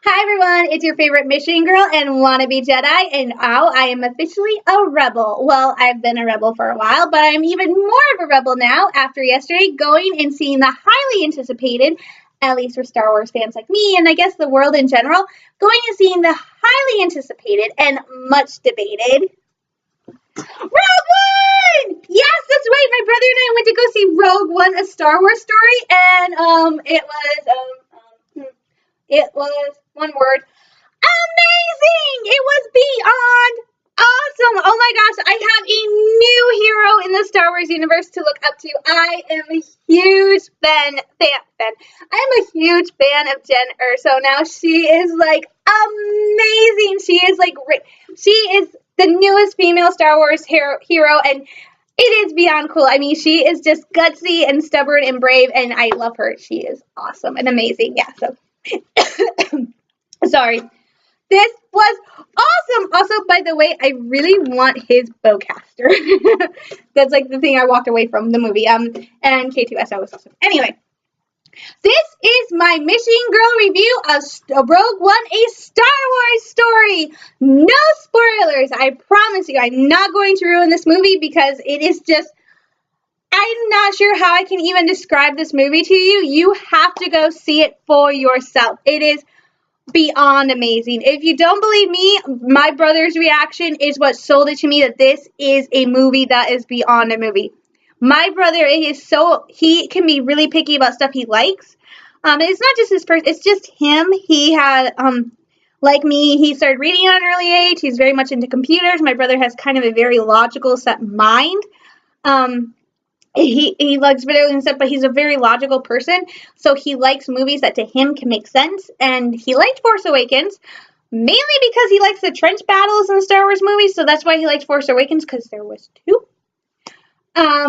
Hi everyone, it's your favorite mission girl and wannabe Jedi, and now I am officially a rebel. Well, I've been a rebel for a while, but I'm even more of a rebel now after yesterday going and seeing the highly anticipated, at least for Star Wars fans like me, and I guess the world in general, going and seeing the highly anticipated and much debated Rogue One! Yes, that's right. My brother and I went to go see Rogue One, a Star Wars story, and it was one word. Amazing! It was beyond awesome. Oh my gosh, I have a new hero in the Star Wars universe to look up to. I am a huge fan. I am a huge fan of Jen Erso now. She is like amazing. She is the newest female Star Wars hero, and it is beyond cool. I mean, she is just gutsy and stubborn and brave, and I love her. She is awesome and amazing. Yeah, so sorry. This was awesome. Also, by the way, I really want his bowcaster. That's like the thing I walked away from the movie. And K2SO was awesome. Anyway, this is my Mission Girl review of Rogue One, a Star Wars story. No spoilers. I promise you, I'm not going to ruin this movie because it is just. I'm not sure how I can even describe this movie to you. You have to go see it for yourself. It is beyond amazing. If you don't believe me, my brother's reaction is what sold it to me that this is a movie that is beyond a movie. My brother he can be really picky about stuff he likes. It's not just his person, it's just him. He had like me, he started reading at an early age. He's very much into computers. My brother has kind of a very logical set mind. He likes video games and stuff, but he's a very logical person, so he likes movies that to him can make sense, and he liked Force Awakens, mainly because he likes the trench battles in the Star Wars movies, so that's why he liked Force Awakens, because there was two. I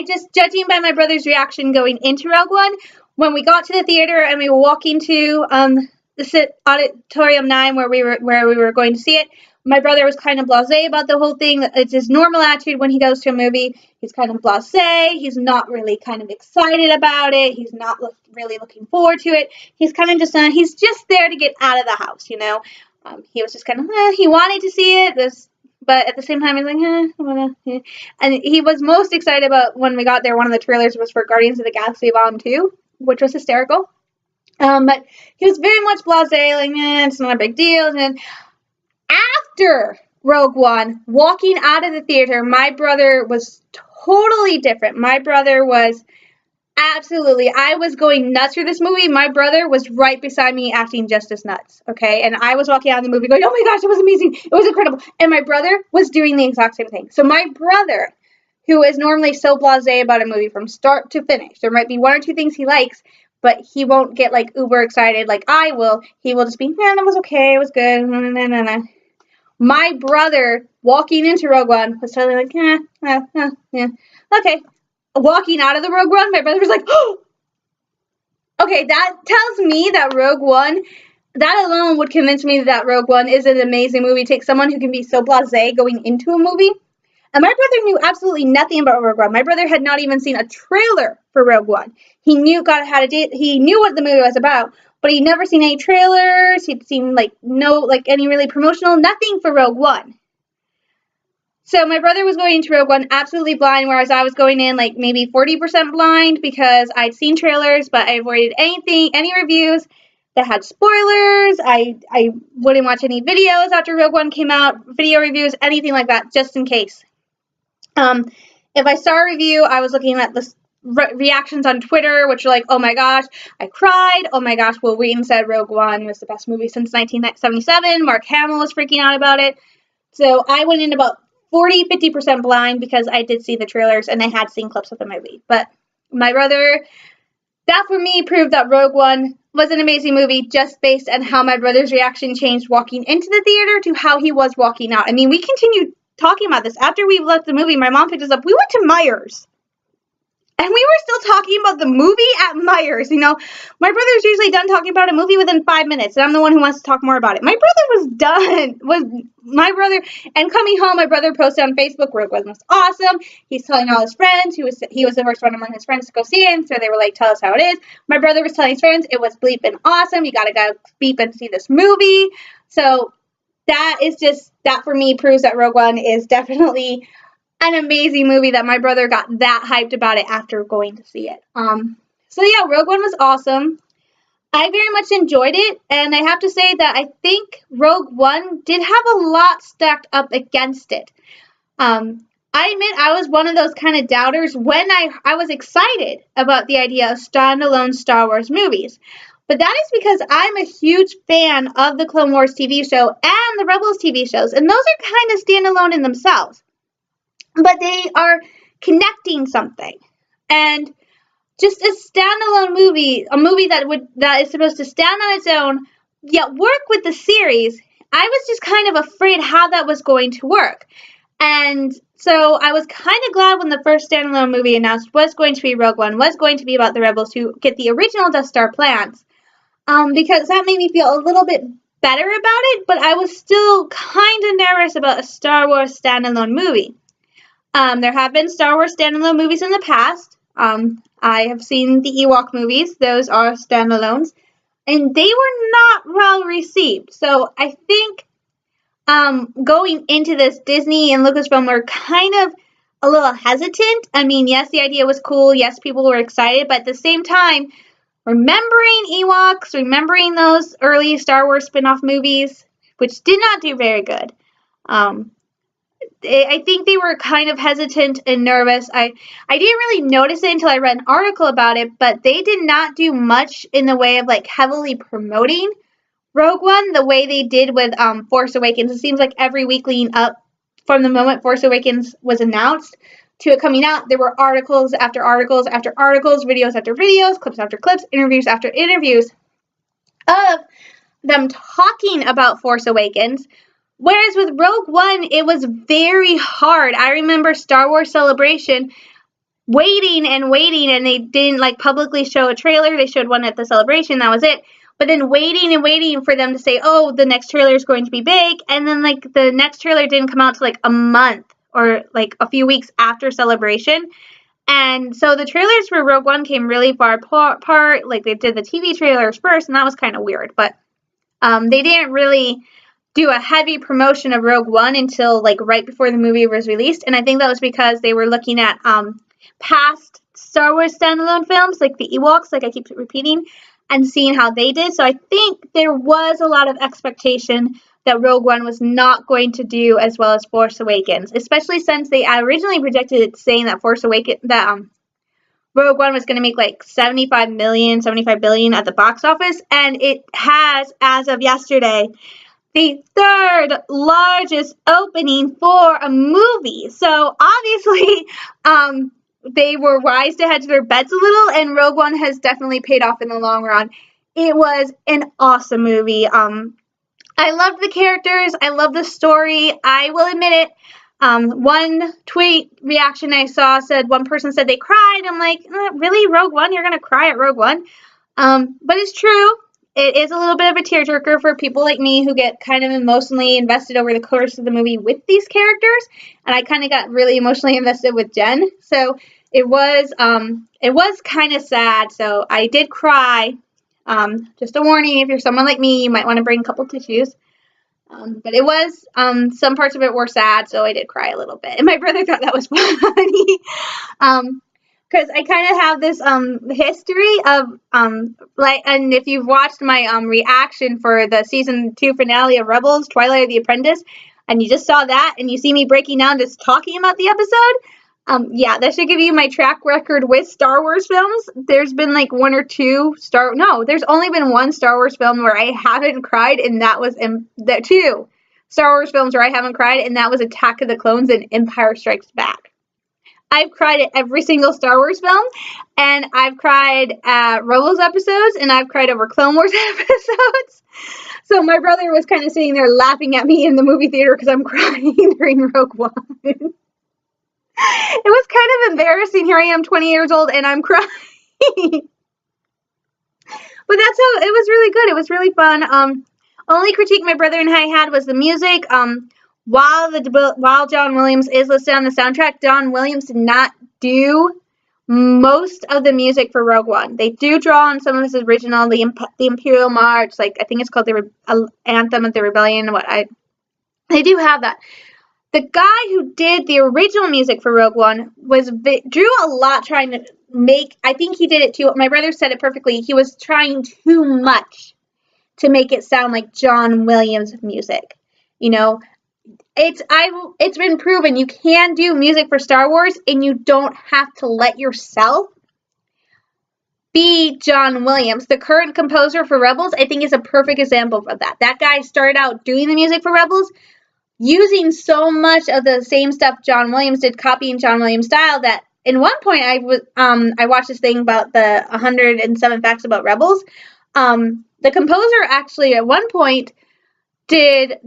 just, judging by my brother's reaction going into Rogue One, when we got to the theater and we were walking to the Auditorium 9 where we were going to see it, my brother was kind of blasé about the whole thing. It's his normal attitude when he goes to a movie. He's kind of blasé. He's not really kind of excited about it. He's not really looking forward to it. He's kind of just he's just there to get out of the house, you know. He was just kind of he wanted to see it, but at the same time he's like I wanna. And he was most excited about when we got there. One of the trailers was for Guardians of the Galaxy Volume 2, which was hysterical. But he was very much blasé, like it's not a big deal. And after Rogue One, walking out of the theater, my brother was totally different. My brother was absolutely, I was going nuts for this movie. My brother was right beside me acting just as nuts, okay? And I was walking out of the movie going, oh my gosh, it was amazing. It was incredible. And my brother was doing the exact same thing. So my brother, who is normally so blasé about a movie from start to finish, there might be one or two things he likes, but he won't get like uber excited like I will. He will just be, man, it was okay. It was good. My brother, walking into Rogue One, was totally like, yeah. Okay. Walking out of the Rogue One, my brother was like, oh! Okay, that tells me that Rogue One, that alone would convince me that Rogue One is an amazing movie. Take someone who can be so blasé going into a movie. And my brother knew absolutely nothing about Rogue One. My brother had not even seen a trailer for Rogue One. He knew he knew what the movie was about, but he'd never seen any trailers. He'd seen any really promotional, nothing for Rogue One. So my brother was going into Rogue One absolutely blind, whereas I was going in like maybe 40% blind because I'd seen trailers, but I avoided any reviews that had spoilers. I wouldn't watch any videos after Rogue One came out, video reviews, anything like that, just in case. If I saw a review, I was looking at the reactions on Twitter, which were like, oh my gosh, I cried. Oh my gosh, Will Wheaton said Rogue One was the best movie since 1977. Mark Hamill was freaking out about it. So I went in about 50% blind because I did see the trailers and I had seen clips of the movie. But my brother, that for me proved that Rogue One was an amazing movie just based on how my brother's reaction changed walking into the theater to how he was walking out. I mean, we continued talking about this. After we left the movie, my mom picked us up. We went to Myers. And we were still talking about the movie at Myers. My brother's usually done talking about a movie within 5 minutes, and I'm the one who wants to talk more about it. My brother was done. And coming home, my brother posted on Facebook, Rogue One was awesome. He's telling all his friends. He was the first one among his friends to go see it, so they were like, tell us how it is. My brother was telling his friends, it was bleeping awesome. You gotta go beep and see this movie. So that for me proves that Rogue One is definitely an amazing movie, that my brother got that hyped about it after going to see it. So yeah, Rogue One was awesome. I very much enjoyed it, and I have to say that I think Rogue One did have a lot stacked up against it. I admit I was one of those kind of doubters when I was excited about the idea of standalone Star Wars movies. But that is because I'm a huge fan of the Clone Wars TV show and the Rebels TV shows, and those are kind of standalone in themselves. But they are connecting something. And just a standalone movie, a movie that is supposed to stand on its own, yet work with the series, I was just kind of afraid how that was going to work. And so I was kind of glad when the first standalone movie announced was going to be Rogue One, was going to be about the Rebels who get the original Death Star plans. Because that made me feel a little bit better about it, but I was still kind of nervous about a Star Wars standalone movie. There have been Star Wars standalone movies in the past. I have seen the Ewok movies. Those are standalones. And they were not well received. So I think going into this, Disney and Lucasfilm were kind of a little hesitant. I mean, yes, the idea was cool. Yes, people were excited. But at the same time, remembering Ewoks, remembering those early Star Wars spin-off movies, which did not do very good. I think they were kind of hesitant and nervous. I didn't really notice it until I read an article about it, but they did not do much in the way of like heavily promoting Rogue One the way they did with Force Awakens. It seems like every week leading up from the moment Force Awakens was announced to it coming out, there were articles after articles after articles, videos after videos, clips after clips, interviews after interviews of them talking about Force Awakens. Whereas with Rogue One, it was very hard. I remember Star Wars Celebration waiting, and they didn't like publicly show a trailer. They showed one at the Celebration, that was it. But then waiting and waiting for them to say, oh, the next trailer is going to be big. And then like the next trailer didn't come out till like a month or like a few weeks after Celebration. And so the trailers for Rogue One came really far apart. Like they did the TV trailers first, and that was kind of weird. But they didn't really do a heavy promotion of Rogue One until like right before the movie was released. And I think that was because they were looking at past Star Wars standalone films, like the Ewoks, like I keep repeating, and seeing how they did. So I think there was a lot of expectation that Rogue One was not going to do as well as Force Awakens, especially since they originally projected it saying that Rogue One was going to make like 75 billion at the box office, and it has, as of yesterday, the third largest opening for a movie. So obviously, they were wise to hedge their bets a little, and Rogue One has definitely paid off in the long run. It was an awesome movie. I loved the characters. I loved the story. I will admit it. One tweet reaction I saw said, one person said they cried. I'm like, really, Rogue One? You're going to cry at Rogue One? But it's true. It is a little bit of a tearjerker for people like me who get kind of emotionally invested over the course of the movie with these characters. And I kind of got really emotionally invested with Jen. So it was kind of sad. So I did cry. Just a warning, if you're someone like me, you might want to bring a couple tissues. But it was, some parts of it were sad, so I did cry a little bit. And my brother thought that was funny. Because I kind of have this history of and if you've watched my reaction for the season 2 finale of Rebels, Twilight of the Apprentice, and you just saw that, and you see me breaking down just talking about the episode, yeah, that should give you my track record with Star Wars films. There's been like there's only been one Star Wars film where I haven't cried, and that was two Star Wars films where I haven't cried, and that was Attack of the Clones and Empire Strikes Back. I've cried at every single Star Wars film, and I've cried at Rebels episodes, and I've cried over Clone Wars episodes. So my brother was kind of sitting there laughing at me in the movie theater because I'm crying during Rogue One. It was kind of embarrassing. Here I am, 20 years old, and I'm crying. But that's how it was really good. It was really fun. Only critique my brother and I had was the music. While John Williams is listed on the soundtrack, John Williams did not do most of the music for Rogue One. They do draw on some of his original, the Imperial March, like I think it's called the Anthem of the Rebellion. They do have that. The guy who did the original music for Rogue One drew a lot trying to make, I think he did it too. My brother said it perfectly. He was trying too much to make it sound like John Williams music. You know, it's been proven you can do music for Star Wars and you don't have to let yourself be John Williams. The current composer for Rebels, I think, is a perfect example of that. That guy started out doing the music for Rebels using so much of the same stuff John Williams did, copying John Williams' style, that in one point I watched this thing about the 107 Facts About Rebels. The composer actually at one point did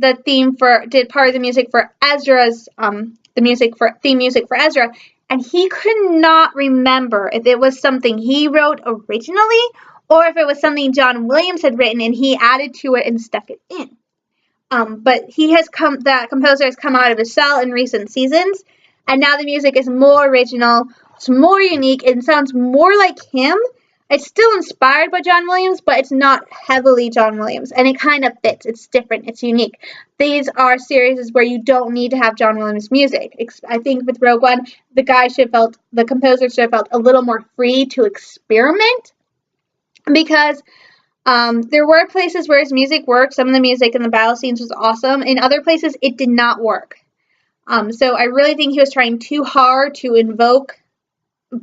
part of the music for Ezra's theme music for Ezra, and he could not remember if it was something he wrote originally or if it was something John Williams had written and he added to it and stuck it in. But that composer has come out of his shell in recent seasons, and now the music is more original, it's more unique, and sounds more like him. It's still inspired by John Williams, but it's not heavily John Williams, and it kind of fits. It's different. It's unique. These are series where you don't need to have John Williams music. I think with Rogue One, the composer should have felt a little more free to experiment, because there were places where his music worked. Some of the music in the battle scenes was awesome. In other places, it did not work. So I really think he was trying too hard to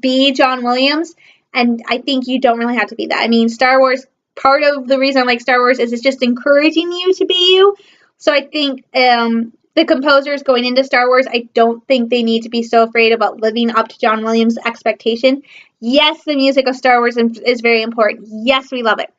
be John Williams, and I think you don't really have to be that. I mean, Star Wars, part of the reason I like Star Wars is it's just encouraging you to be you. So I think the composers going into Star Wars, I don't think they need to be so afraid about living up to John Williams' expectation. Yes, the music of Star Wars is very important. Yes, we love it.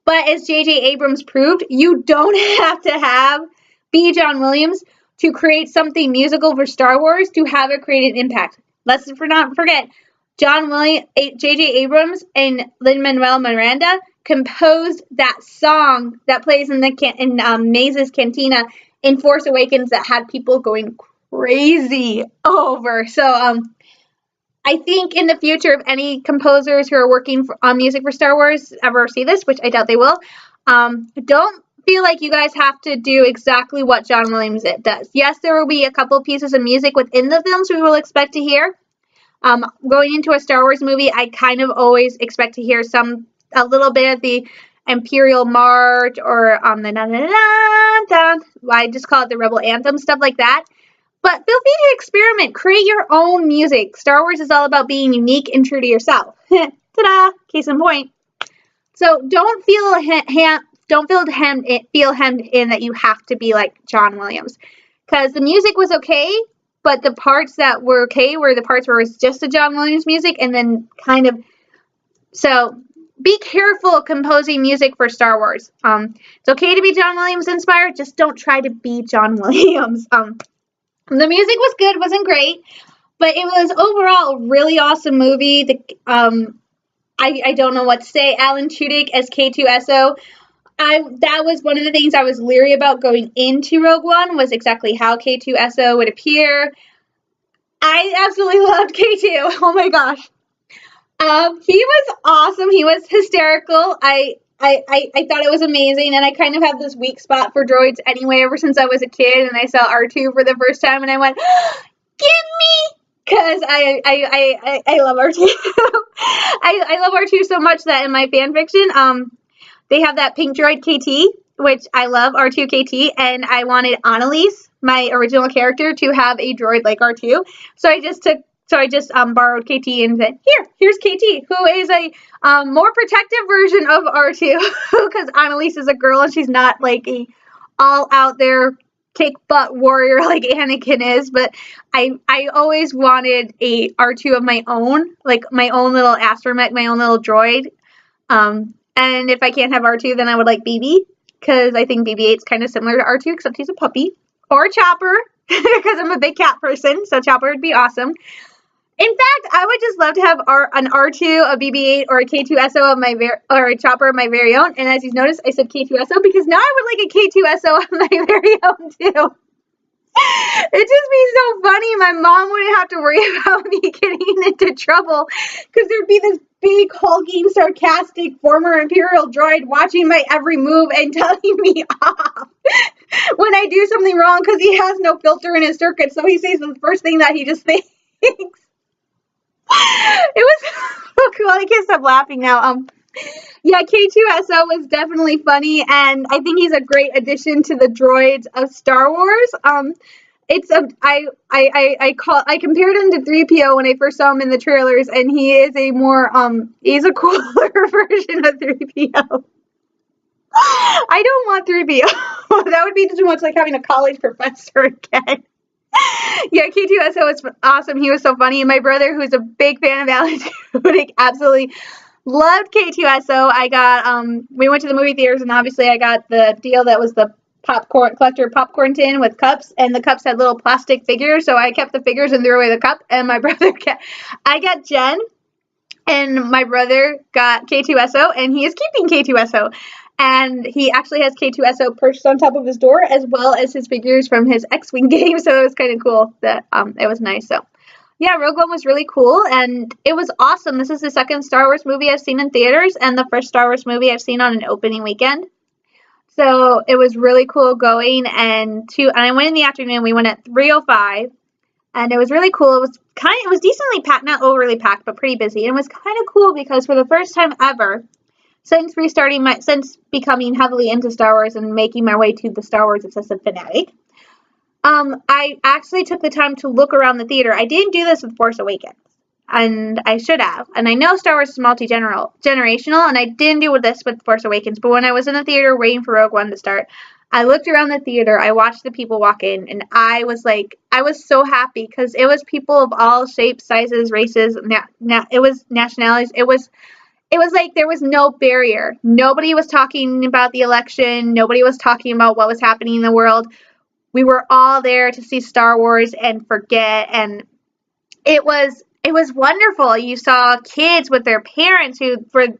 But as J.J. Abrams proved, you don't have to be John Williams to create something musical for Star Wars to have it create an impact. Let's not forget, J.J. Abrams and Lin-Manuel Miranda composed that song that plays in Maze's Cantina in Force Awakens that had people going crazy over. So, I think in the future, if any composers who are working on music for Star Wars ever see this, which I doubt they will, don't feel like you guys have to do exactly what John Williams does. Yes, there will be a couple pieces of music within the films we will expect to hear. Going into a Star Wars movie, I kind of always expect to hear a little bit of the Imperial March or I just call it the Rebel Anthem, stuff like that. But feel free to experiment. Create your own music. Star Wars is all about being unique and true to yourself. Ta-da! Case in point. So don't feel hemmed in that you have to be like John Williams, because the music was okay, but the parts that were okay were the parts where it was just the John Williams music, and then so be careful composing music for Star Wars. It's okay to be John Williams inspired. Just don't try to be John Williams. The music was good, wasn't great, but it was overall a really awesome movie. I don't know what to say. Alan Tudyk as K2SO. That was one of the things I was leery about going into Rogue One, was exactly how K2SO would appear. I absolutely loved K2. Oh my gosh. He was awesome. He was hysterical. I thought it was amazing, and I kind of have this weak spot for droids anyway ever since I was a kid, and I saw R2 for the first time, and I went, "Give me!" Because I love R2. I love R2 so much that in my fan fiction, they have that pink droid KT, which I love, R2 KT, and I wanted Annalise, my original character, to have a droid like R2, so I just borrowed KT and said, here's KT, who is a more protective version of R2, because Annalise is a girl and she's not like a all out there kick butt warrior like Anakin is. But I always wanted a R2 of my own, like my own little astromech, my own little droid. And if I can't have R2, then I would like BB, because I think BB-8's kind of similar to R2, except he's a puppy, or Chopper. because I'm a big cat person, so Chopper would be awesome. In fact, I would just love to have an R2, a BB-8, or a K2SO of or a Chopper of my very own. And as you've noticed, I said K2SO because now I would like a K2SO of my very own too. It'd just be so funny. My mom wouldn't have to worry about me getting into trouble because there'd be this big, hulking, sarcastic former Imperial droid watching my every move and telling me off when I do something wrong because he has no filter in his circuit. So he says the first thing that he just thinks. It was so cool. I can't stop laughing now. Yeah, K2SO was definitely funny, and I think he's a great addition to the droids of Star Wars. I compared him to 3PO when I first saw him in the trailers, and he is he's a cooler version of 3PO. I don't want 3PO. That would be too much like having a college professor again. Yeah, K2SO was awesome. He was so funny. And my brother, who's a big fan of Alan Tudyk, absolutely loved K2SO. We went to the movie theaters, and obviously I got the deal that was the collector popcorn tin with cups, and the cups had little plastic figures, so I kept the figures and threw away the cup, and my brother I got Jen, and my brother got K2SO, and he is keeping K2SO. And he actually has K2SO perched on top of his door, as well as his figures from his X-Wing game. So it was kind of cool that it was nice. So yeah, Rogue One was really cool, and it was awesome. This is the second Star Wars movie I've seen in theaters, and the first Star Wars movie I've seen on an opening weekend. So it was really cool going, and I went in the afternoon. We went at 3:05, and it was really cool. It was decently packed, not overly packed, but pretty busy. And it was kind of cool because for the first time ever, since becoming heavily into Star Wars and making my way to the Star Wars obsessive fanatic, I actually took the time to look around the theater. I didn't do this with Force Awakens, and I should have. And I know Star Wars is multi-generational, and I didn't do this with Force Awakens. But when I was in the theater waiting for Rogue One to start, I looked around the theater, I watched the people walk in, and I was so happy because it was people of all shapes, sizes, races. It was nationalities. It was like there was no barrier. Nobody was talking about the election. Nobody was talking about what was happening in the world. We were all there to see Star Wars and forget. And it was wonderful. You saw kids with their parents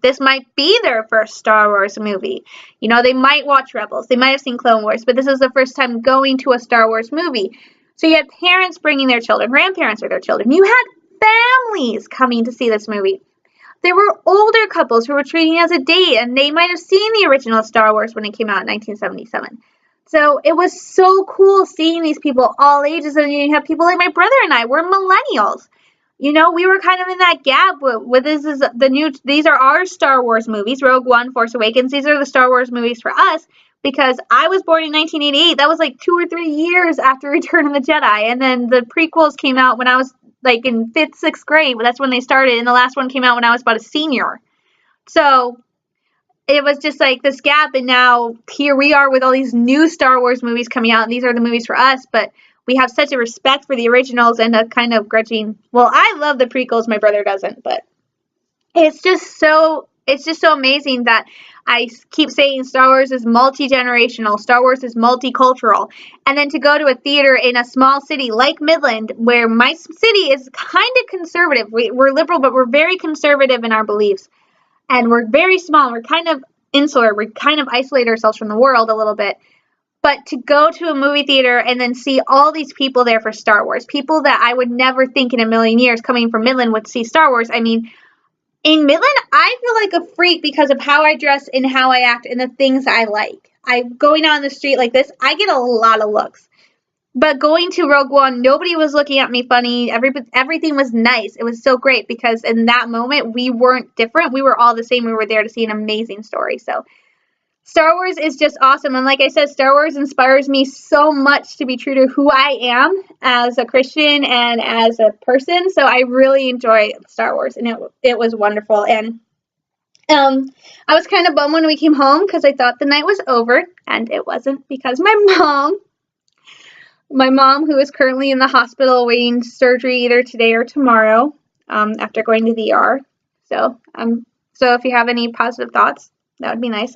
this might be their first Star Wars movie. You know, they might watch Rebels. They might have seen Clone Wars, but this is the first time going to a Star Wars movie. So you had parents bringing their children, grandparents with their children. You had families coming to see this movie. There were older couples who were treating it as a date, and they might have seen the original Star Wars when it came out in 1977. So it was so cool seeing these people all ages, and you have people like my brother and I, we're millennials. You know, we were kind of in that gap with these are our Star Wars movies, Rogue One, Force Awakens. These are the Star Wars movies for us because I was born in 1988. That was like 2 or 3 years after Return of the Jedi, and then the prequels came out when I was like in 5th, 6th grade. That's when they started, and the last one came out when I was about a senior. So it was just like this gap, and now here we are with all these new Star Wars movies coming out, and these are the movies for us, but we have such a respect for the originals and a kind of grudging, well, I love the prequels, my brother doesn't, but it's just so amazing that I keep saying Star Wars is multi-generational, Star Wars is multicultural, and then to go to a theater in a small city like Midland, where my city is kind of conservative. We're liberal, but we're very conservative in our beliefs, and we're very small. We're kind of insular. We kind of isolate ourselves from the world a little bit. But to go to a movie theater and then see all these people there for Star Wars, people that I would never think in a million years coming from Midland would see Star Wars. I mean, in Midland, I feel like a freak because of how I dress and how I act and the things I like. Going on the street like this, I get a lot of looks. But going to Rogue One, nobody was looking at me funny. Everything was nice. It was so great because in that moment, we weren't different. We were all the same. We were there to see an amazing story. So Star Wars is just awesome. And like I said, Star Wars inspires me so much to be true to who I am as a Christian and as a person. So I really enjoy Star Wars, and it was wonderful. And I was kind of bummed when we came home because I thought the night was over, and it wasn't because my mom, who is currently in the hospital awaiting surgery either today or tomorrow, after going to the ER. So if you have any positive thoughts, that would be nice.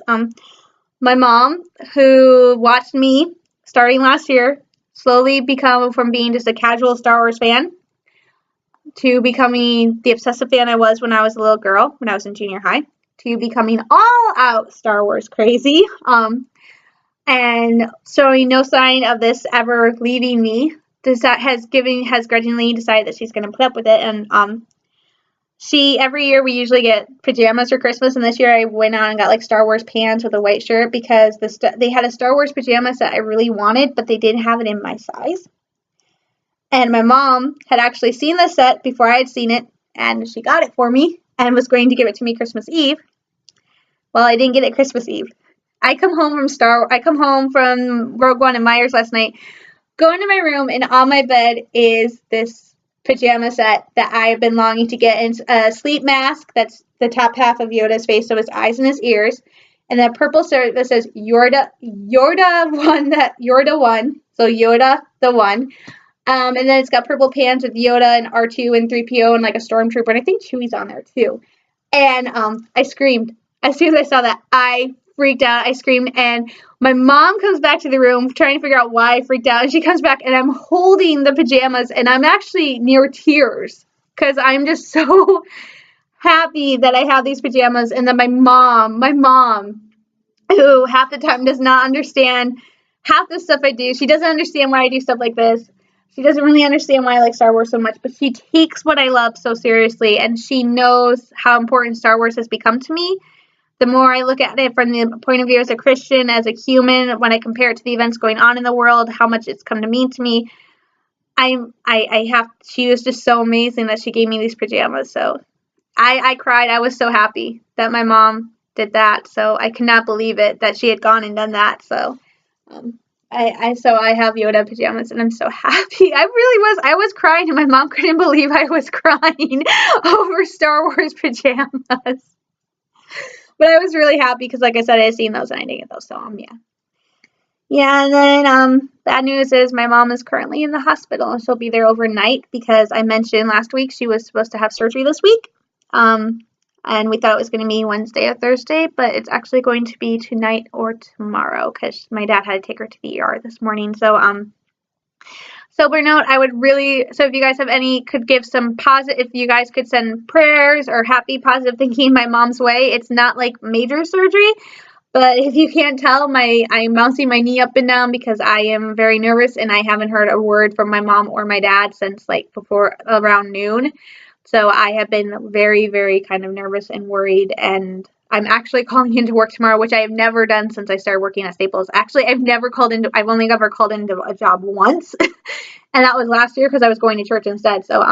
My mom, who watched me starting last year, slowly become from being just a casual Star Wars fan to becoming the obsessive fan I was when I was a little girl, when I was in junior high, to becoming all out Star Wars crazy. And showing no sign of this ever leaving me. Has grudgingly decided that she's going to put up with it, and every year we usually get pajamas for Christmas, and this year I went out and got like Star Wars pants with a white shirt because they had a Star Wars pajamas that I really wanted, but they didn't have it in my size. And my mom had actually seen the set before I had seen it, and she got it for me and was going to give it to me Christmas Eve. Well, I didn't get it Christmas Eve. I come home from Rogue One and Myers last night, go into my room, and on my bed is this pajama set that I have been longing to get. It's a sleep mask that's the top half of Yoda's face, so his eyes and his ears, and that purple shirt that says Yoda 1, so Yoda the One. And then it's got purple pants with Yoda and R2 and 3PO and like a stormtrooper, and I think Chewie's on there too. And I screamed. As soon as I saw that, I freaked out. I screamed, and my mom comes back to the room trying to figure out why I freaked out, and she comes back, and I'm holding the pajamas, and I'm actually near tears because I'm just so happy that I have these pajamas, and that my mom, who half the time does not understand half the stuff I do. She doesn't understand why I do stuff like this. She doesn't really understand why I like Star Wars so much, but she takes what I love so seriously, and she knows how important Star Wars has become to me. The more I look at it from the point of view as a Christian, as a human, when I compare it to the events going on in the world, how much it's come to mean to me, she was just so amazing that she gave me these pajamas. So I cried. I was so happy that my mom did that. So I could not believe it that she had gone and done that. So I have Yoda pajamas, and I'm so happy. I really was. I was crying, and my mom couldn't believe I was crying over Star Wars pajamas. But I was really happy because, like I said, I had seen those and I didn't get those. So, yeah. Yeah, and then bad news is my mom is currently in the hospital, and she'll be there overnight because I mentioned last week she was supposed to have surgery this week. And we thought it was going to be Wednesday or Thursday, but it's actually going to be tonight or tomorrow because my dad had to take her to the ER this morning. So, sober note, if you guys have could give some if you guys could send prayers or happy, positive thinking my mom's way. It's not like major surgery, but if you can't tell, I'm bouncing my knee up and down because I am very nervous and I haven't heard a word from my mom or my dad since like before around noon. So I have been very, very kind of nervous and worried, and I'm actually calling into work tomorrow, which I have never done since I started working at Staples. Actually, I've only ever called into a job once, and that was last year because I was going to church instead. So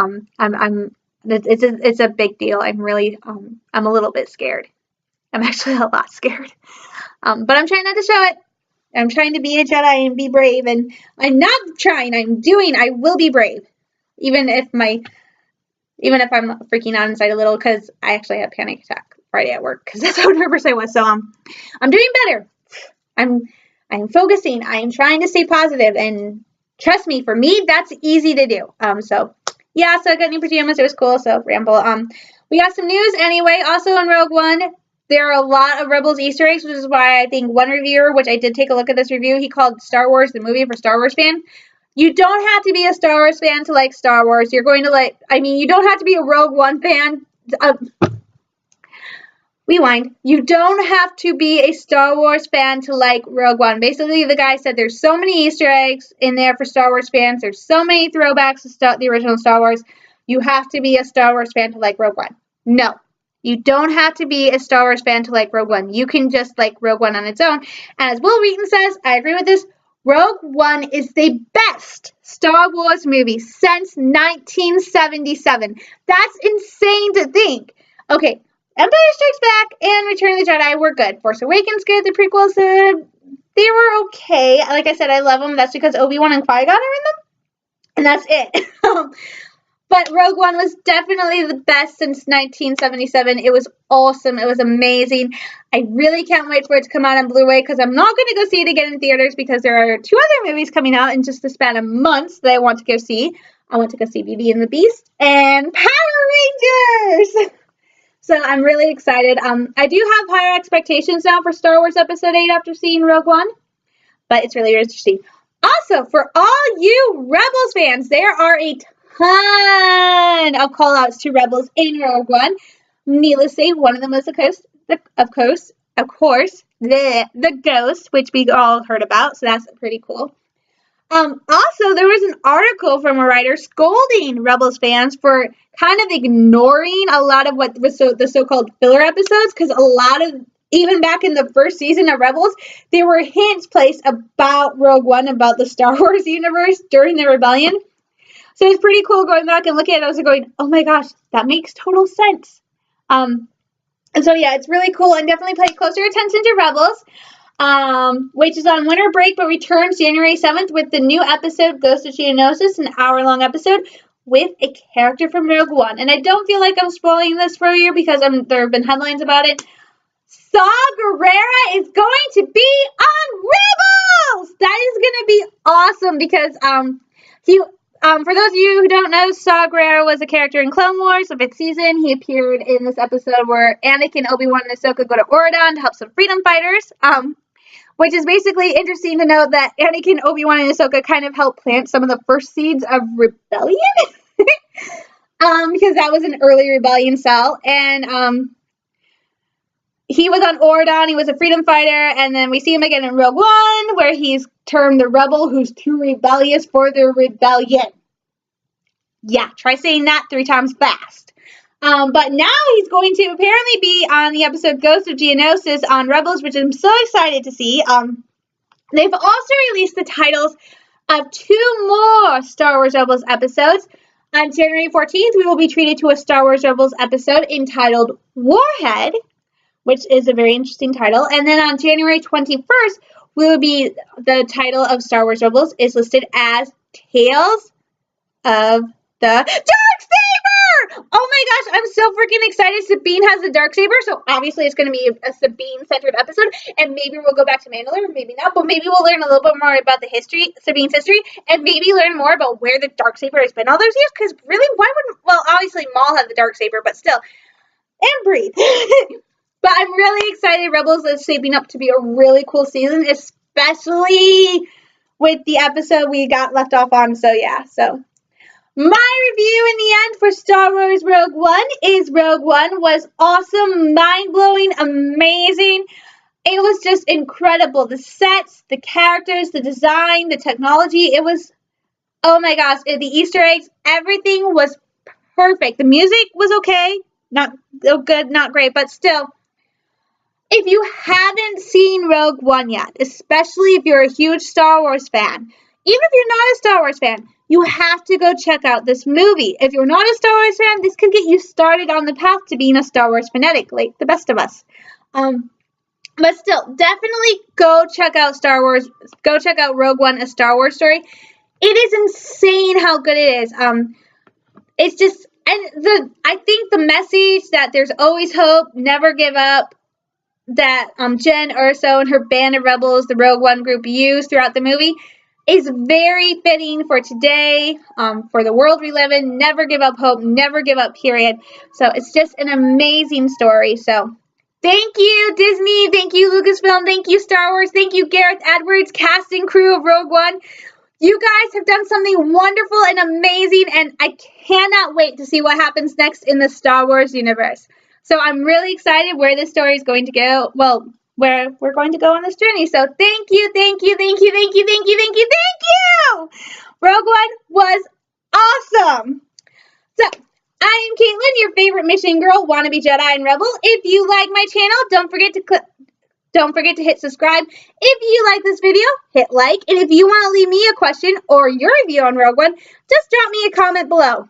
it's a big deal. I'm really I'm a little bit scared. I'm actually a lot scared, but I'm trying not to show it. I'm trying to be a Jedi and be brave, and I'm not trying. I will be brave, even if I'm freaking out inside a little, because I actually had a panic attack Friday at work because that's how nervous I was. So I'm doing better. I'm focusing. I am trying to stay positive, and trust me, for me, that's easy to do. So I got new pajamas. It was cool. So ramble. We got some news anyway. Also in Rogue One, there are a lot of Rebels Easter eggs, which is why I think one reviewer, which I did take a look at this review, he called Star Wars the movie for Star Wars fan. You don't have to be a Star Wars fan to like Star Wars. You don't have to be a Rogue One fan. Rewind. You don't have to be a Star Wars fan to like Rogue One. Basically, the guy said there's so many Easter eggs in there for Star Wars fans. There's so many throwbacks to the original Star Wars. You have to be a Star Wars fan to like Rogue One. No. You don't have to be a Star Wars fan to like Rogue One. You can just like Rogue One on its own. And as Will Wheaton says, I agree with this, Rogue One is the best Star Wars movie since 1977. That's insane to think. Okay, Empire Strikes Back and Return of the Jedi were good. Force Awakens good. The prequels, they were okay. Like I said, I love them. That's because Obi-Wan and Qui-Gon are in them. And that's it. But Rogue One was definitely the best since 1977. It was awesome. It was amazing. I really can't wait for it to come out on Blu-ray because I'm not going to go see it again in theaters because there are 2 other movies coming out in just the span of months that I want to go see. I want to go see Beauty and the Beast and Power Rangers. So I'm really excited. I do have higher expectations now for Star Wars Episode 8 after seeing Rogue One, but it's really interesting. Also, for all you Rebels fans, there are a ton of call-outs to Rebels in Rogue One. Needless to say, one of them was of course, the Ghost, which we all heard about, so that's pretty cool. Also, there was an article from a writer scolding Rebels fans for kind of ignoring a lot of what was the so-called filler episodes, because a lot of, even back in the first season of Rebels, there were hints placed about Rogue One, about the Star Wars universe during the rebellion. So it's pretty cool going back and looking at those and going, oh my gosh, that makes total sense. And so, yeah, it's really cool, and definitely pay closer attention to Rebels. Which is on winter break but returns January 7th with the new episode Ghost of Geonosis, an hour-long episode with a character from Rogue One. And I don't feel like I'm spoiling this for you because there have been headlines about it. Saw Gerrera is going to be on Rebels! That is going to be awesome because for those of you who don't know, Saw Gerrera was a character in Clone Wars, the 5th season. He appeared in this episode where Anakin, Obi-Wan, and Ahsoka go to Oregon to help some freedom fighters. Which is basically interesting to note that Anakin, Obi-Wan, and Ahsoka kind of helped plant some of the first seeds of rebellion. Because that was an early rebellion cell. And he was on Oregon. He was a freedom fighter. And then we see him again in Rogue One, where he's termed the rebel who's too rebellious for the rebellion. Yeah, try saying that 3 times fast. But now he's going to apparently be on the episode Ghost of Geonosis on Rebels, which I'm so excited to see. They've also released the titles of 2 more Star Wars Rebels episodes. On January 14th, we will be treated to a Star Wars Rebels episode entitled Warhead, which is a very interesting title. And then on January 21st, the title of Star Wars Rebels is listed as Tales of the Darksaber! Oh my gosh, I'm so freaking excited. Sabine has the Darksaber, so obviously it's going to be a Sabine-centered episode, and maybe we'll go back to Mandalore, maybe not, but maybe we'll learn a little bit more about the history, Sabine's history, and maybe learn more about where the Darksaber has been all those years, because really, obviously Maul had the Darksaber, but still, and breathe. But I'm really excited. Rebels is shaping up to be a really cool season, especially with the episode we got left off on, so yeah, so... My review in the end for Star Wars Rogue One is Rogue One was awesome, mind-blowing, amazing. It was just incredible. The sets, the characters, the design, the technology, it was, oh my gosh, the Easter eggs, everything was perfect. The music was okay, not so good, not great, but still. If you haven't seen Rogue One yet, especially if you're a huge Star Wars fan, even if you're not a Star Wars fan, you have to go check out this movie. If you're not a Star Wars fan, this could get you started on the path to being a Star Wars fanatic, like the best of us. But still, definitely go check out Star Wars. Go check out Rogue One, a Star Wars story. It is insane how good it is. It's just, and I think the message that there's always hope, never give up, that Jen Erso and her band of rebels, the Rogue One group, use throughout the movie is very fitting for today, for the world we live in. Never give up hope, never give up, period. So it's just an amazing story. So thank you, Disney. Thank you, Lucasfilm. Thank you, Star Wars. Thank you, Gareth Edwards, cast and crew of Rogue One. You guys have done something wonderful and amazing, and I cannot wait to see what happens next in the Star Wars universe. So I'm really excited where this story is going to go. Well, where we're going to go on this journey. So thank you, thank you, thank you, thank you, thank you, thank you, thank you! Rogue One was awesome. So I am Caitlin, your favorite mission girl, wannabe Jedi and Rebel. If you like my channel, don't forget to hit subscribe. If you like this video, hit like. And if you want to leave me a question or your review on Rogue One, just drop me a comment below.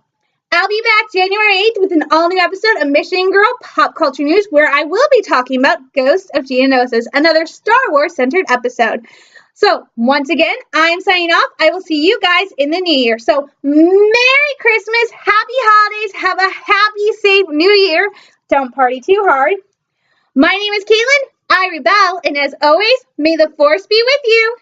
I'll be back January 8th with an all-new episode of Mission Girl Pop Culture News, where I will be talking about Ghost of Geonosis, another Star Wars-centered episode. So, once again, I'm signing off. I will see you guys in the new year. So, Merry Christmas, Happy Holidays, have a happy, safe New Year. Don't party too hard. My name is Caitlin, I rebel, and as always, may the Force be with you.